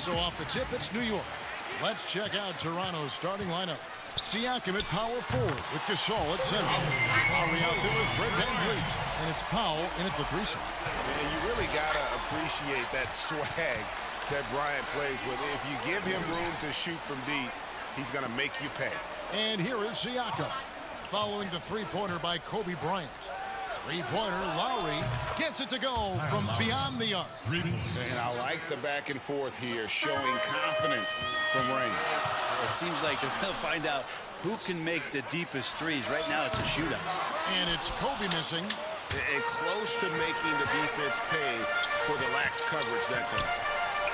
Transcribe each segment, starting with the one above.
So off the tip, it's New York. Let's check out Toronto's starting lineup. Siakam at power forward with Gasol at center. Lowry out there with Fred VanVleet. And it's Powell in at the 3 slot. And you really got to appreciate that swag that Bryant plays with. If you give him room to shoot from deep, he's going to make you pay. And here is Siakam, following the three-pointer by Kobe Bryant. Three-pointer, Lowry gets it to go from beyond the arc. And I like the back and forth here, showing confidence from range. It seems like they're going to find out who can make the deepest threes. Right now, it's a shootout. And it's Kobe missing. And close to making the defense pay for the lax coverage that time.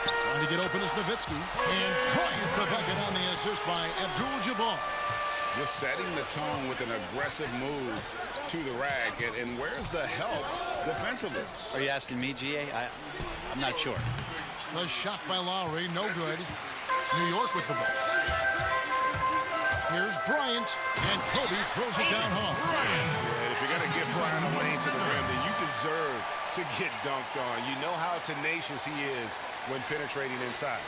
Trying to get open is Nowitzki. And Bryant the bucket on the assist by Abdul-Jabbar. Just setting the tone with an aggressive move to the rack. And where's the help defensively? Are you asking me, GA? I'm not sure. The shot by Lowry, no good. New York with the ball. Here's Bryant, and Kobe throws it down hard. Yeah, if you're going to get Bryant a lane to the rim, then you deserve to get dunked on. You know how tenacious he is when penetrating inside.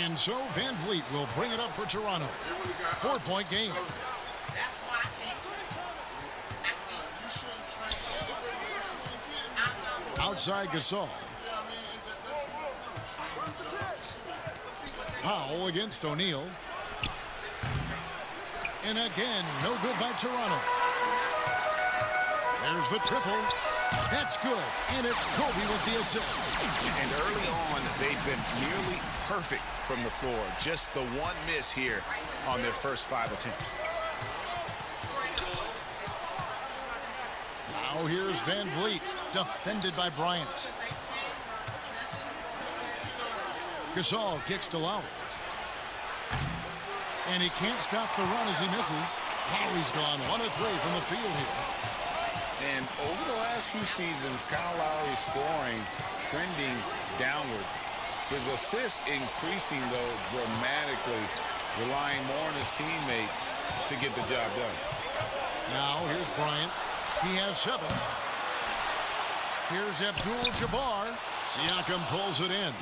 And so VanVleet will bring it up for Toronto. 4-point game. Outside Gasol. Powell against O'Neal. And again, no good by Toronto. There's the triple. That's good. And it's Kobe with the assist. And early on, they've been nearly perfect from the floor. Just the one miss here on their first 5 attempts. Now here's VanVleet, defended by Bryant. Gasol kicks to Lowry. And he can't stop the run as he misses. Lowry's gone 1 of 3 from the field here. And over the last few seasons, Kyle Lowry's scoring trending downward. His assists increasing, though, dramatically, relying more on his teammates to get the job done. Now here's Bryant. He has 7. Here's Abdul-Jabbar. Siakam pulls it in.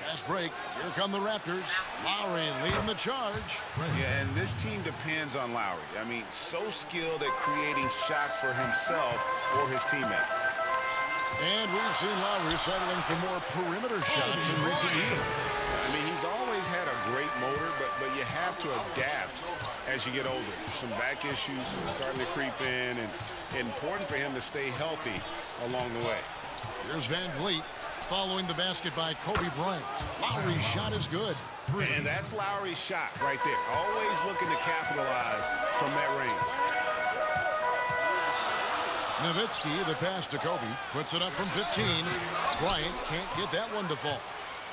Fast break. Here come the Raptors. Lowry leading the charge. Yeah, and this team depends on Lowry. I mean, so skilled at creating shots for himself or his teammate. And we've seen Lowry settling for more perimeter shots in recent years. I mean, he's always had a great motor, but you have to adapt as you get older. Some back issues starting to creep in, and important for him to stay healthy along the way. Here's VanVleet following the basket by Kobe Bryant. Lowry's shot is good. 3. And that's Lowry's shot right there. Always looking to capitalize from that range. Nowitzki, the pass to Kobe, puts it up from 15. Bryant can't get that one to fall.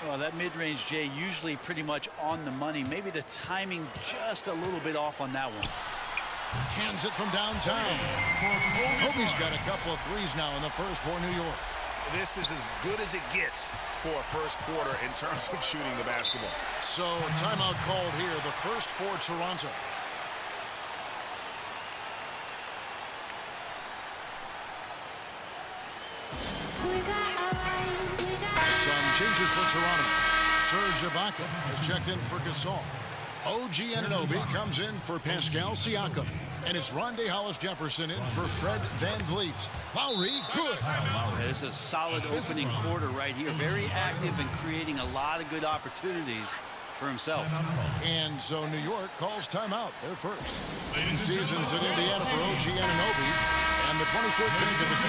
Well, that mid-range, Jay, usually pretty much on the money. Maybe the timing just a little bit off on that one. Cans it from downtown. Kobe's got a couple of threes now in the first for New York. This is as good as it gets for a first quarter in terms of shooting the basketball. So, timeout called here, the first for Toronto. Some changes for Toronto. Serge Ibaka has checked in for Gasol. OG Anunoby comes in for Pascal Siakam. And it's Rondae Hollis-Jefferson in for Fred VanVleet. Lowry, good. This is a solid opening quarter right here. Very active and creating a lot of good opportunities for himself. And so New York calls timeout. They're first. Seasons at Indiana for OG Anunoby. And the 23rd pick of the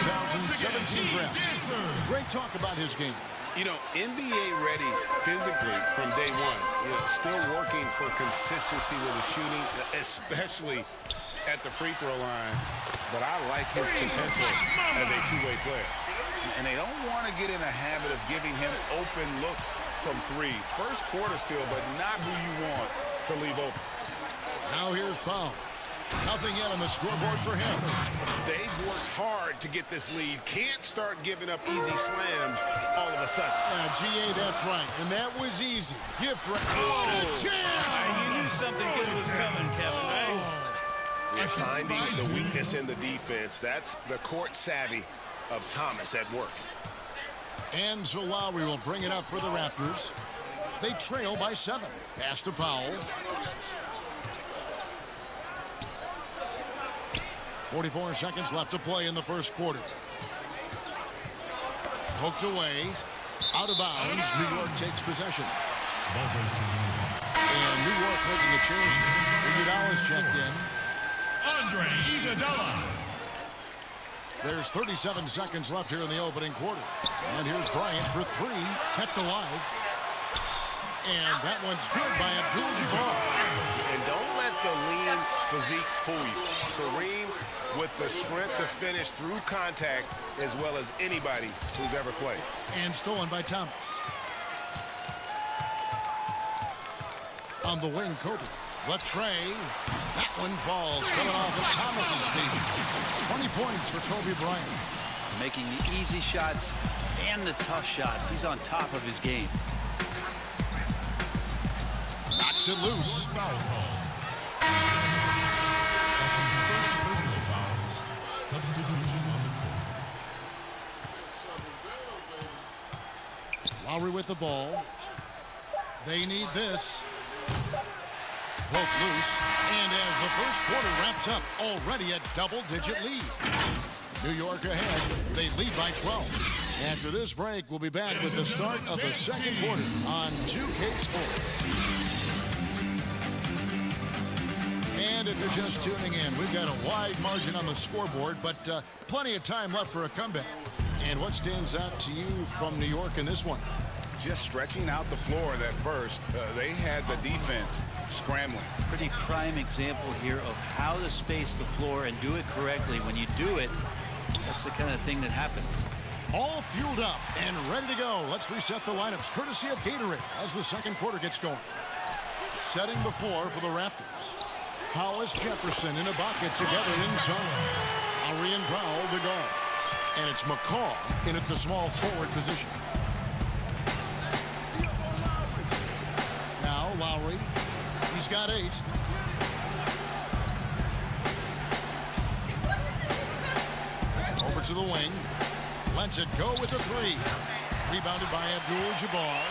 2017 draft. Great talk about his game. You know, NBA ready physically from day one. You know, still working for consistency with his shooting, especially at the free throw line. But I like his potential as a two-way player. And they don't want to get in a habit of giving him open looks from 3. First quarter still, but not who you want to leave open. Now here's Powell. Nothing yet on the scoreboard for him. They've worked hard to get this lead. Can't start giving up easy slams all of a sudden. Yeah, GA, that's right. And that was easy. Gift right. Oh, jam! You knew something good was coming, Kevin, right? Finding the weakness in the defense. That's the court savvy of Thomas at work. And so Lowry will bring it up for the Raptors. They trail by 7. Pass to Powell. 44 seconds left to play in the first quarter. Poked away. Out of bounds. New York takes possession. And New York making a change. Iguodala's checked in. Andre Iguodala. There's 37 seconds left here in the opening quarter. And here's Bryant for 3. Kept alive. And that one's good by Abdul-Jabbar. And don't let the lean physique fool you. Kareem with the strength to finish through contact as well as anybody who's ever played. And stolen by Thomas. On the wing, Kobe. Left tray. That one falls. Coming off of Thomas's feet. 20 points for Kobe Bryant. Making the easy shots and the tough shots. He's on top of his game. Knocks it loose. Foul call. Personal fouls. Substitution on the court. Lowry with the ball. They need this. Poke loose. And as the first quarter wraps up, already a double-digit lead. New York ahead. They lead by 12. After this break, we'll be back with the start of the second quarter on 2K Sports. And if you're just tuning in, we've got a wide margin on the scoreboard, but plenty of time left for a comeback. And what stands out to you from New York in this one? Just stretching out the floor that first. They had the defense scrambling. Pretty prime example here of how to space the floor and do it correctly. When you do it, that's the kind of thing that happens. All fueled up and ready to go. Let's reset the lineups, courtesy of Gatorade, as the second quarter gets going. Setting the floor for the Raptors. Hollis, Jefferson, and Ibaka together inside. Lowry and Powell, the guards. And it's McCall in at the small forward position. Now Lowry. He's got 8. Over to the wing. Lets it go with the 3. Rebounded by Abdul-Jabbar.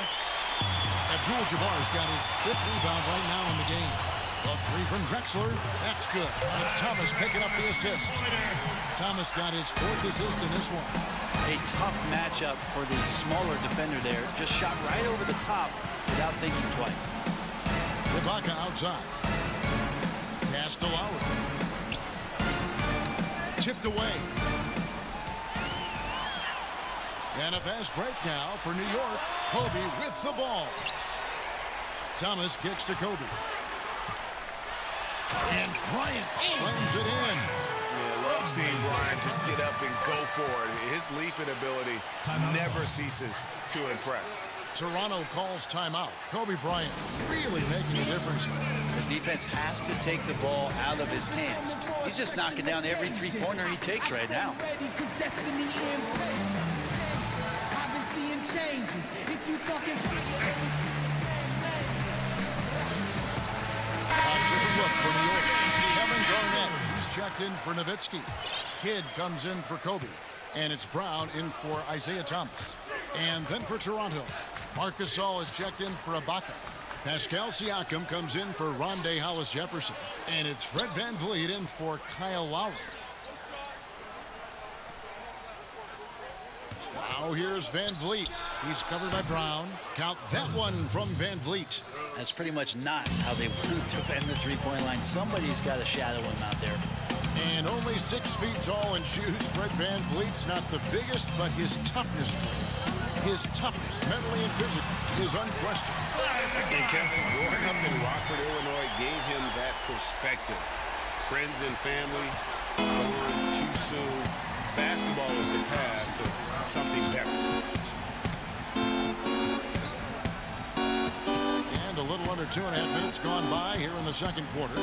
Abdul-Jabbar's got his 5th rebound right now in the game. A 3 from Drexler. That's good. And it's Thomas picking up the assist. Thomas got his 4th assist in this one. A tough matchup for the smaller defender there. Just shot right over the top without thinking twice. Ibaka outside. Pass to Lowry. Tipped away. And a fast break now for New York. Kobe with the ball. Thomas kicks to Kobe. And Bryant slams it in. Yeah, love seeing Bryant just get up and go for it. His leaping ability never ceases to impress. Toronto calls timeout. Kobe Bryant really making a difference. The defense has to take the ball out of his hands. He's just knocking down every three-pointer he takes right now. Changes. If you talking look for New York. Kevin Garnett, who's checked in for Nowitzki. Kidd comes in for Kobe. And it's Brown in for Isaiah Thomas. And then for Toronto, Marc Gasol is checked in for Ibaka. Pascal Siakam comes in for Rondae Hollis-Jefferson. And it's Fred VanVleet in for Kyle Lowry. Now here's VanVleet. He's covered by Brown. Count that one from VanVleet. That's pretty much not how they want to defend the three-point line. Somebody's got to shadow him out there. And only 6 feet tall in shoes. Fred VanVleet's not the biggest, but his toughness, mentally and physically, is unquestioned. And Kevin, growing up in Rockford, Illinois, gave him that perspective. Friends and family gone too soon. Basketball is the path to something better. And a little under 2.5 minutes gone by here in the second quarter.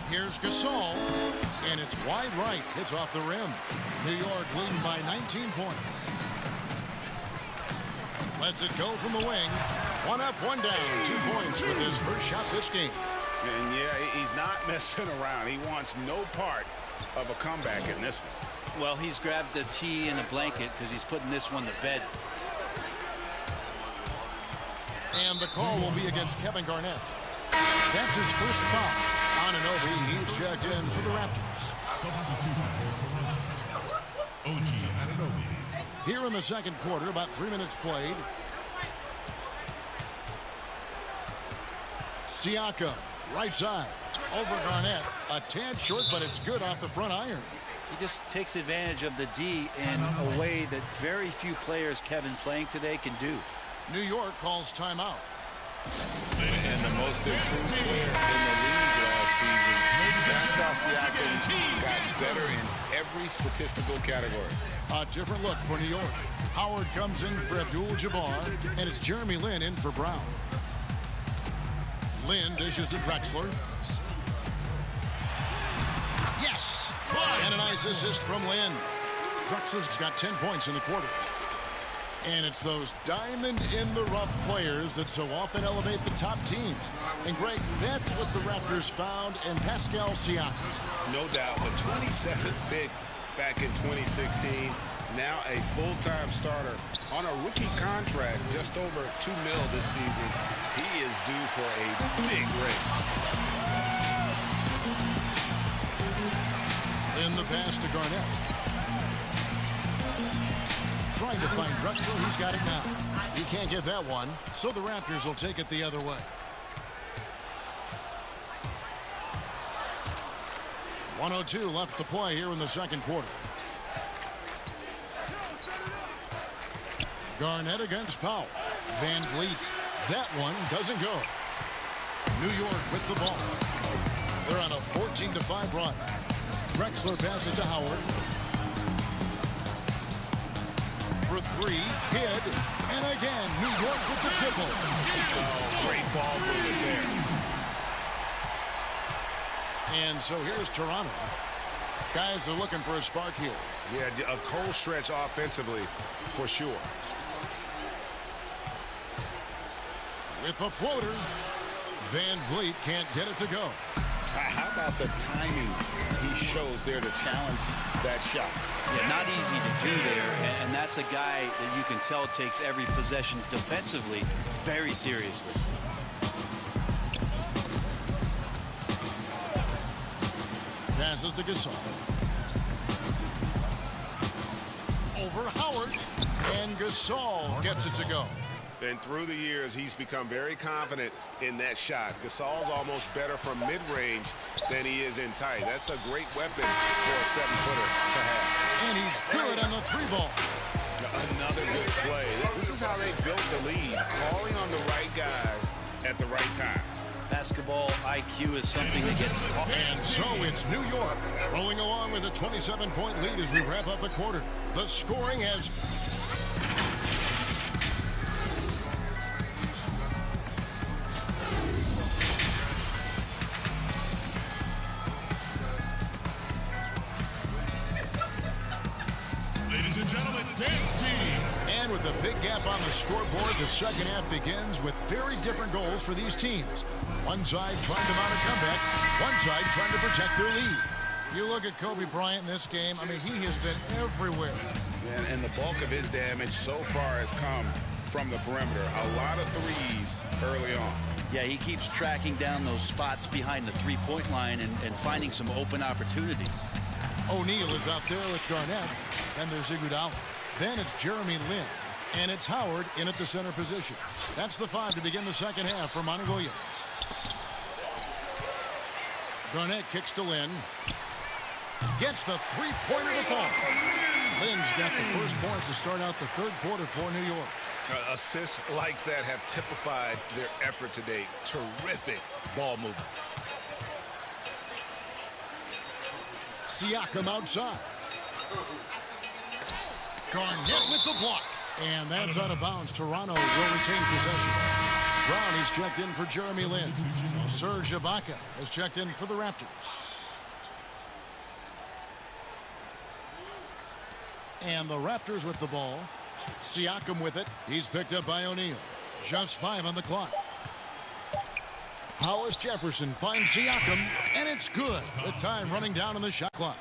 Here's Gasol, and it's wide right. Hits off the rim. New York leading by 19 points. Lets it go from the wing. 1 up, 1 down. 2 points with his first shot this game. And yeah, he's not messing around. He wants no part of a comeback in this one. Well, he's grabbed the tee and a blanket because he's putting this one to bed. And the call will be against Kevin Garnett. That's his first foul. Anunoby, he's checked in for the Raptors. Substitution for Toronto. OG Anunoby. Here in the second quarter, about 3 minutes played. Siakam, right side, over Garnett. A tad short, but it's good off the front iron. He just takes advantage of the D in a way that very few players, Kevin, playing today can do. New York calls timeout. And the most improved player in the league last season, Pascal Siakam, got better in every statistical category. A different look for New York. Howard comes in for Abdul-Jabbar, and it's Jeremy Lin in for Brown. Lin dishes to Drexler. Yes! And a nice assist from Lin. Drexler's got 10 points in the quarter. And it's those diamond-in-the-rough players that so often elevate the top teams. And, Greg, that's what the Raptors found in Pascal Siakam. No doubt, the 27th pick back in 2016, now a full-time starter on a rookie contract, just over $2 million this season. He is due for a big raise. In the pass to Garnett. Trying to find Drexler, he's got it now. He can't get that one, so the Raptors will take it the other way. 1:02 left to play here in the second quarter. Garnett against Powell. Van Vliet. That one doesn't go. New York with the ball. They're on a 14-5 run. Drexler passes to Howard. For three, Kidd, and again, New York with the triple. Oh, great ball movement there. And so here's Toronto. Guys are looking for a spark here. Yeah, a cold stretch offensively, for sure. With the floater, Van Vliet can't get it to go. How about the timing he shows there to challenge that shot? Yeah, not easy to do there, and that's a guy that you can tell takes every possession defensively very seriously. Passes to Gasol. Over Howard, and Gasol gets it to go. And through the years, he's become very confident in that shot. Gasol's almost better from mid-range than he is in tight. That's a great weapon for a 7-footer to have. And he's good on the three ball. Another good play. This is how they built the lead, calling on the right guys at the right time. Basketball IQ is something that gets caught. And so it's New York rolling along with a 27-point lead as we wrap up the quarter. The scoring has... Ladies and gentlemen, dance team. And with a big gap on the scoreboard, the second half begins with very different goals for these teams. One side trying to mount a comeback, one side trying to protect their lead. You look at Kobe Bryant in this game, I mean, he has been everywhere. And the bulk of his damage so far has come from the perimeter. A lot of threes early on. Yeah, he keeps tracking down those spots behind the three-point line and finding some open opportunities. O'Neal is out there with Garnett, and there's Iguodala. Then it's Jeremy Lin, and it's Howard in at the center position. That's the five to begin the second half for Monty Williams. Garnett kicks to Lin. Gets the three-pointer to fall. Lin's got the first points to start out the third quarter for New York. Assists like that have typified their effort today. Terrific ball movement. Siakam outside. Garnett with the block. And that's out of bounds. Toronto will retain possession. Brown is checked in for Jeremy Lin. Serge Ibaka is checked in for the Raptors. And the Raptors with the ball. Siakam with it. He's picked up by O'Neal. Just 5 on the clock. Hollis Jefferson finds Siakam, and it's good with time running down on the shot clock.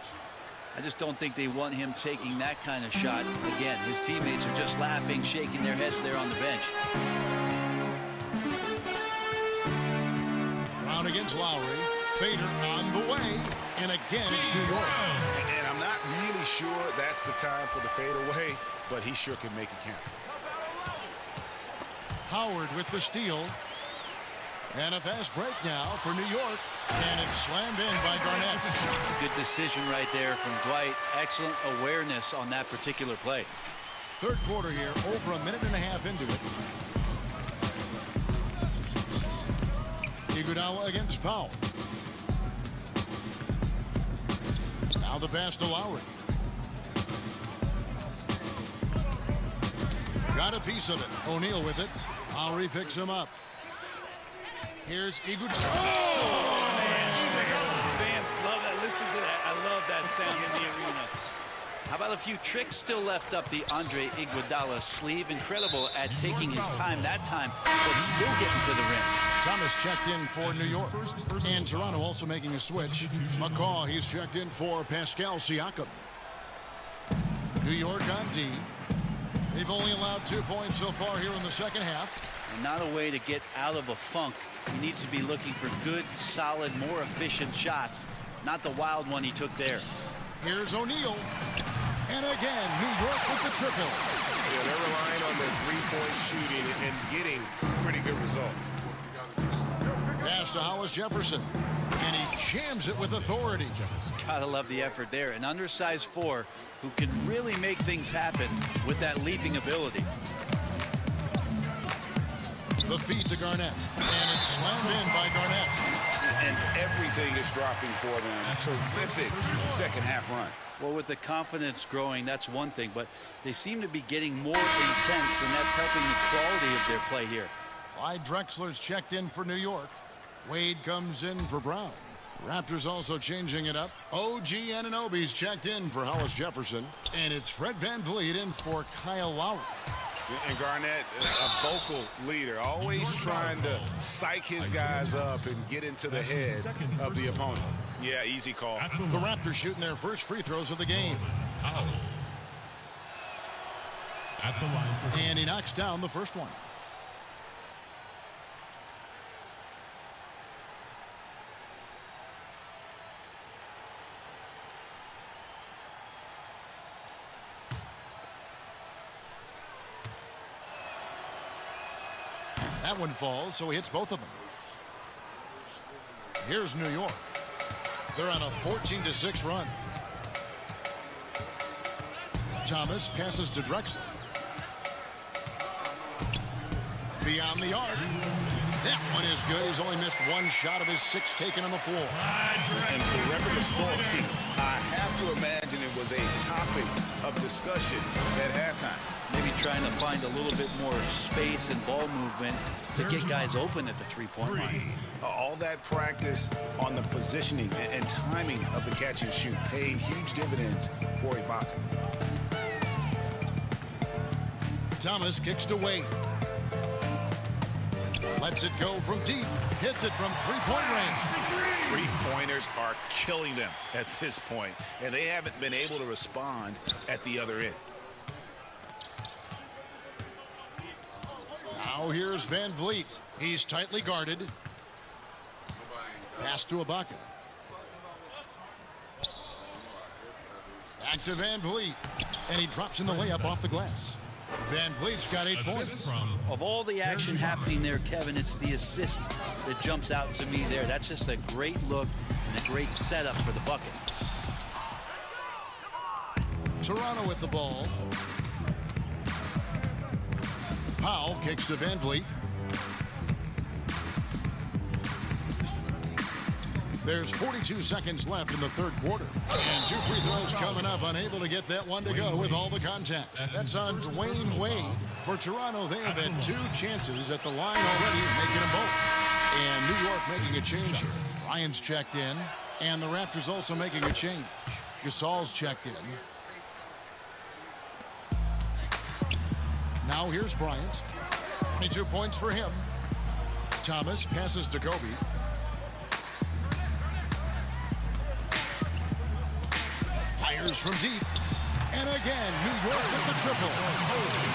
I just don't think they want him taking that kind of shot. Again, his teammates are just laughing, shaking their heads there on the bench. Brown against Lowry. Fader on the way. And again, it's New York. And I'm not really sure that's the time for the fadeaway, but he sure can make it count. Howard with the steal. And a fast break now for New York. And it's slammed in by Garnett. Good decision right there from Dwight. Excellent awareness on that particular play. Third quarter here, over a minute and a half into it. Iguodala against Powell. Now the pass to Lowry. Got a piece of it. O'Neal with it. Lowry picks him up. Here's Iguodala. Oh, man. Fans love that. Listen to that. I love that sound in the arena. How about a few tricks still left up the Andre Iguodala sleeve? Incredible at taking his time that time, but still getting to the rim. Thomas checked in for New York. And Toronto also making a switch. McCaw, he's checked in for Pascal Siakam. New York on D. They've only allowed 2 points so far here in the second half. And not a way to get out of a funk. He needs to be looking for good, solid, more efficient shots. Not the wild one he took there. Here's O'Neal. And again, New York with the triple. Yeah, they're relying on their three-point shooting and getting pretty good results. Pass to Hollis Jefferson. And he jams it with authority. Gotta love the effort there. An undersized four who can really make things happen with that leaping ability. The feed to Garnett. And it's slammed in by Garnett. And everything is dropping for them. Terrific second half run. Well, with the confidence growing, that's one thing, but they seem to be getting more intense, and that's helping the quality of their play here. Clyde Drexler's checked in for New York. Wade comes in for Brown. Raptors also changing it up. OG Anunoby's checked in for Hollis Jefferson. And it's Fred VanVleet in for Kyle Lowry. And Garnett, a vocal leader, always trying to psych his guys up and get into the head of the opponent. Yeah, easy call. The Raptors shooting their first free throws of the game. At the line for And he knocks down the first one. That one falls, so he hits both of them. Here's New York. They're on a 14-6 run. Thomas passes to Drexler. Beyond the arc. That one is good. He's only missed one shot of his 6 taken on the floor. And remember the score sheet. I have to imagine it was a topic of discussion at halftime. Maybe trying to find a little bit more space and ball movement to get guys open at the three-point line. All that practice on the positioning and timing of the catch and shoot paid huge dividends for Ibaka. Thomas kicks to Wade. Lets it go from deep. Hits it from three-point range. Three-pointers are killing them at this point, and they haven't been able to respond at the other end. Now here's VanVleet. He's tightly guarded. Pass to Ibaka. Back to VanVleet. And he drops in the layup off the glass. VanVleet's got 8 points. Of all the action happening there, Kevin, it's the assist that jumps out to me there. That's just a great look and a great setup for the bucket. Toronto with the ball. Powell kicks to VanVleet. There's 42 seconds left in the third quarter. And 2 free throws coming up. Unable to get that one to go with all the contact. That's on Dwayne Wade. For Toronto, they have had 2 chances at the line already, making them both. And New York making a change here. Ryan's checked in. And the Raptors also making a change. Gasol's checked in. Now here's Bryant. 22 points for him. Thomas passes to Kobe. Here's from deep. And again, New York with the triple.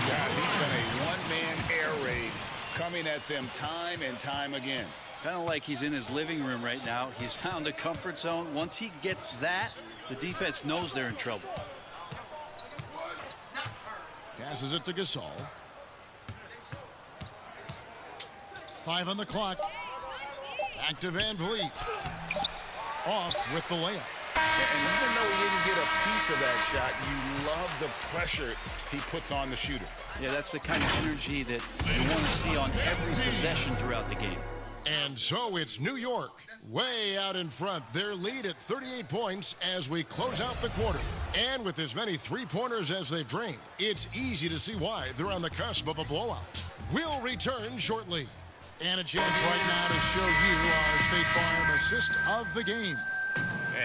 God, he's been a one-man air raid coming at them time and time again. Kind of like he's in his living room right now. He's found a comfort zone. Once he gets that, the defense knows they're in trouble. Passes it to Gasol. 5 on the clock. Back to Van Vliet. Off with the layup. And even though he didn't get a piece of that shot, you love the pressure he puts on the shooter. Yeah, that's the kind of energy that you want to see on every possession throughout the game. And so it's New York way out in front. Their lead at 38 points as we close out the quarter. And with as many three-pointers as they've drained, it's easy to see why they're on the cusp of a blowout. We'll return shortly. And a chance right now to show you our State Farm assist of the game.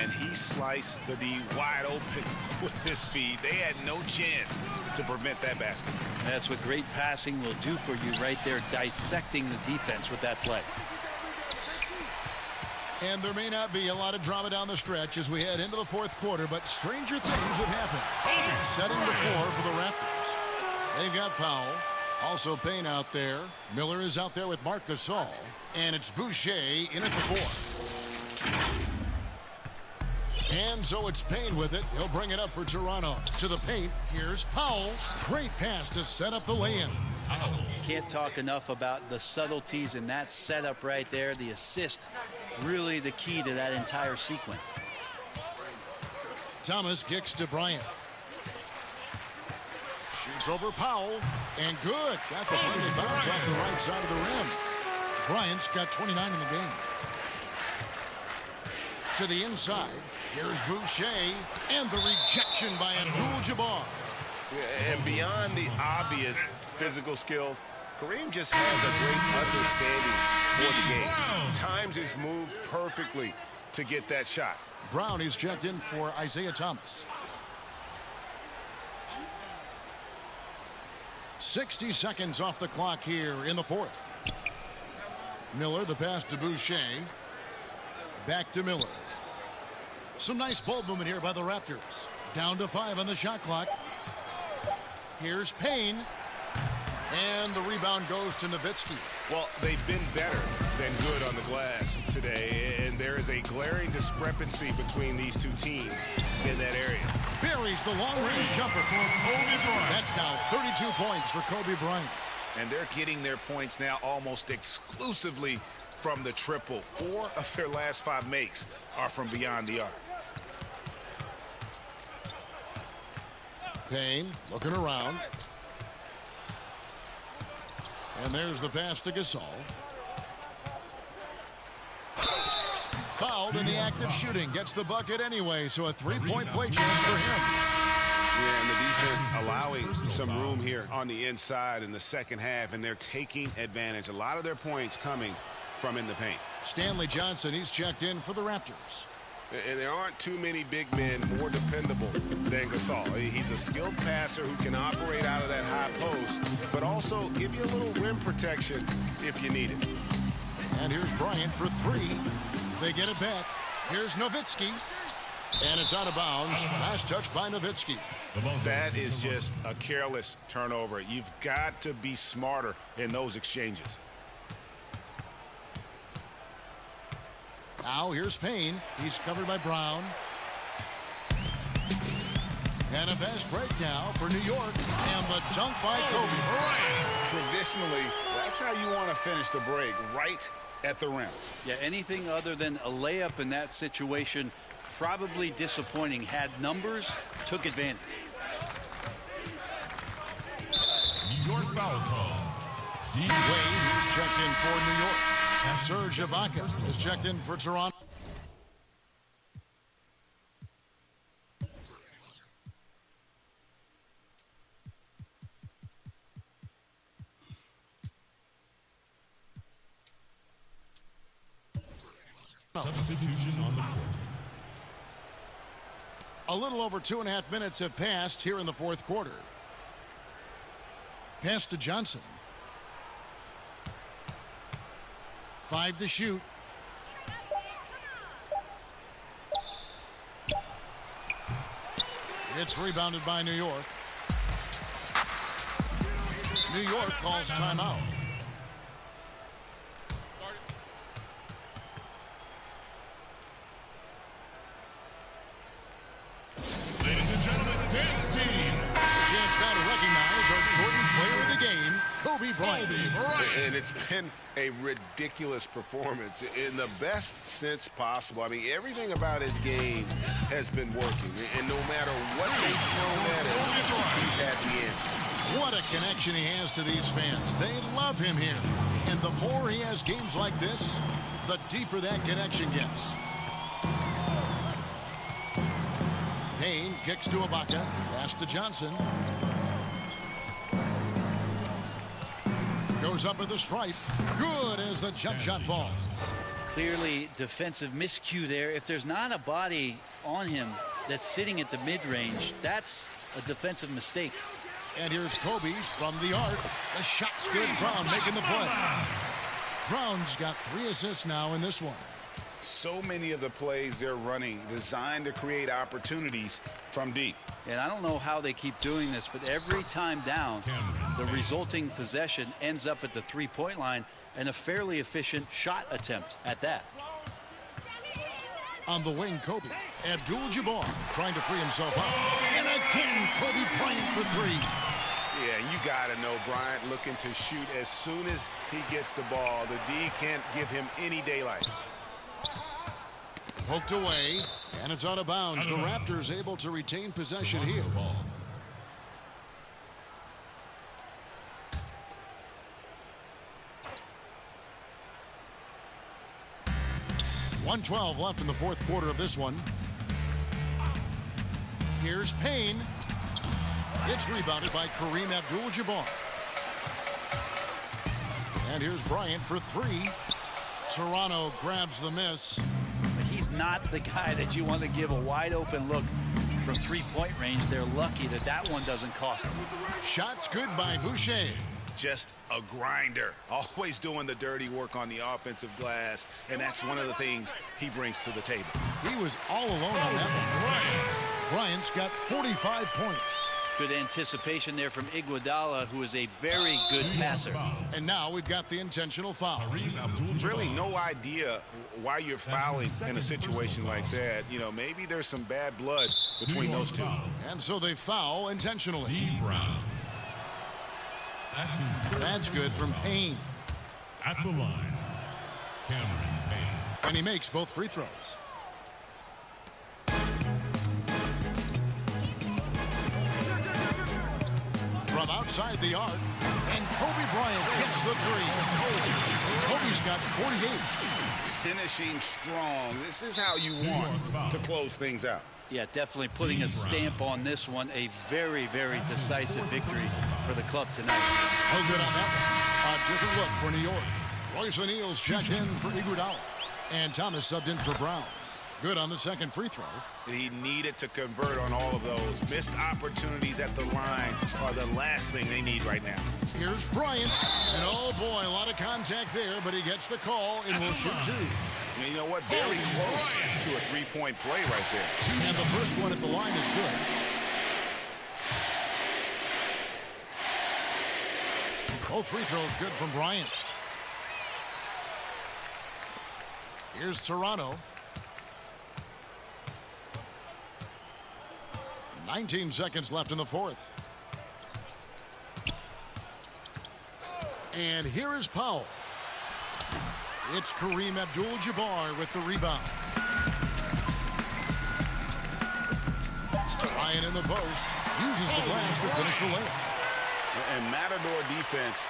And he sliced the D wide open with his feed. They had no chance to prevent that basket. That's what great passing will do for you right there, dissecting the defense with that play. And there may not be a lot of drama down the stretch as we head into the fourth quarter, but stranger things have happened. Setting the floor for the Raptors. They've got Powell. Also Payne out there. Miller is out there with Marc Gasol. And it's Boucher in at the 4. And so it's Payne with it. He'll bring it up for Toronto. To the paint. Here's Powell. Great pass to set up the lay-in. Can't talk enough about the subtleties in that setup right there. The assist, really the key to that entire sequence. Thomas kicks to Bryant. Shoots over Powell. And good. Got the friendly bounce off the right side of the rim. Bryant's got 29 in the game. To the inside. Here's Boucher. And the rejection by Abdul-Jabbar. And beyond the obvious physical skills, Kareem just has a great understanding for the game. Times his move perfectly to get that shot. Brown is checked in for Isaiah Thomas. 60 seconds off the clock here in the fourth. Miller, the pass to Boucher. Back to Miller. Some nice ball movement here by the Raptors. Down to 5 on the shot clock. Here's Payne. And the rebound goes to Nowitzki. Well, they've been better than good on the glass today, and there is a glaring discrepancy between these two teams in that area. Buries the long-range jumper for Kobe Bryant. That's now 32 points for Kobe Bryant. And they're getting their points now almost exclusively from the triple. 4 of their last 5 makes are from beyond the arc. Payne looking around. And there's the pass to Gasol. Fouled in the act of shooting. Gets the bucket anyway, so a three-point play chance for him. Yeah, and the defense allowing some room here on the inside in the second half, and they're taking advantage. A lot of their points coming from in the paint. Stanley Johnson, he's checked in for the Raptors. And there aren't too many big men more dependable than Gasol. He's a skilled passer who can operate out of that high post, but also give you a little rim protection if you need it. And here's Bryant for 3. They get it back. Here's Nowitzki. And it's out of bounds. Last touch by Nowitzki. That is just a careless turnover. You've got to be smarter in those exchanges. Now here's Payne. He's covered by Brown. And a fast break now for New York. And the dunk by Kobe Bryant. Traditionally, that's how you want to finish the break, right at the rim. Yeah, anything other than a layup in that situation, probably disappointing. Had numbers, took advantage. New York foul call. Wade, he's checked in for New York. Serge Ibaka is checked in for Toronto. Substitution on the court. A little over 2.5 minutes have passed here in the fourth quarter. Pass to Johnson. 5 to shoot. It's rebounded by New York. New York calls timeout. Ladies and gentlemen, the dance team. A chance now to recognize our Jordan player of the game, Kobe Bryant. And it's been a ridiculous performance in the best sense possible. I mean, everything about his game has been working. And no matter what they've thrown at him, he's had the answer. What a connection he has to these fans. They love him here. And the more he has games like this, the deeper that connection gets. Payne kicks to Ibaka. Pass to Johnson. Goes up at the stripe. Good as the jump shot falls. Clearly defensive miscue there. If there's not a body on him that's sitting at the mid-range, that's a defensive mistake. And here's Kobe from the arc. The shot's good. Brown making the play. Brown's got 3 assists now in this one. So many of the plays they're running designed to create opportunities from deep. And I don't know how they keep doing this, but every time down, the resulting possession ends up at the three-point line and a fairly efficient shot attempt at that. On the wing, Kobe. Abdul-Jabbar trying to free himself up. And again, Kobe Bryant for 3. Yeah, you got to know Bryant looking to shoot as soon as he gets the ball. The D can't give him any daylight. Poked away, and it's out of bounds. The Raptors able to retain possession here. 1:12 left in the fourth quarter of this one. Here's Payne. It's rebounded by Kareem Abdul-Jabbar. And here's Bryant for 3. Toronto grabs the miss. He's not the guy that you want to give a wide open look from three-point range. They're lucky that that one doesn't cost them. Shots good by Boucher. Just a grinder, always doing the dirty work on the offensive glass, and that's one of the things he brings to the table. He was all alone on that one. Bryant's got 45 points. Good anticipation there from Iguodala, who is a very good passer. And now we've got the intentional foul. Really no idea why you're fouling in a situation like that. You know, maybe there's some bad blood between those two. And so they foul intentionally. D. Brown. That's good from Payne. At the line, Cameron Payne. And he makes both free throws. From outside the arc, and Kobe Bryant hits the 3. Kobe's got 48. Finishing strong. This is how you want to close things out. Yeah, definitely putting a stamp on this one. A very, very decisive victory for the club tonight. Oh, good on that one. A different look for New York. Royce O'Neal's checked in for Iguodala. And Thomas subbed in for Brown. Good on the second free throw. He needed to convert on all of those. Missed opportunities at the line are the last thing they need right now. Here's Bryant. And oh boy, a lot of contact there, but he gets the call and will shoot 2. And you know what? Very close to a three-point play right there. And the first one at the line is good. Both free throws good from Bryant. Here's Toronto. 19 seconds left in the fourth. And here is Powell. It's Kareem Abdul-Jabbar with the rebound. Ryan in the post. Uses the glass to finish the layup. And Matador defense,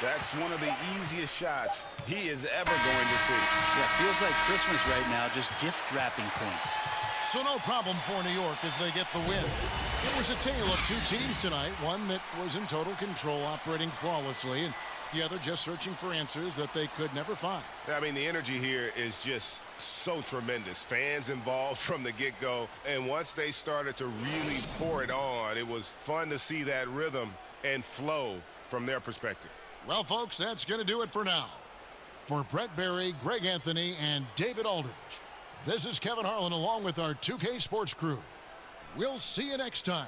that's one of the easiest shots he is ever going to see. Yeah, feels like Christmas right now, just gift wrapping points. So no problem for New York as they get the win. It was a tale of two teams tonight. One that was in total control, operating flawlessly, and the other just searching for answers that they could never find. I mean, the energy here is just so tremendous. Fans involved from the get-go, and once they started to really pour it on, it was fun to see that rhythm and flow from their perspective. Well, folks, that's going to do it for now. For Brett Berry, Greg Anthony, and David Aldridge, this is Kevin Harlan along with our 2K Sports crew. We'll see you next time.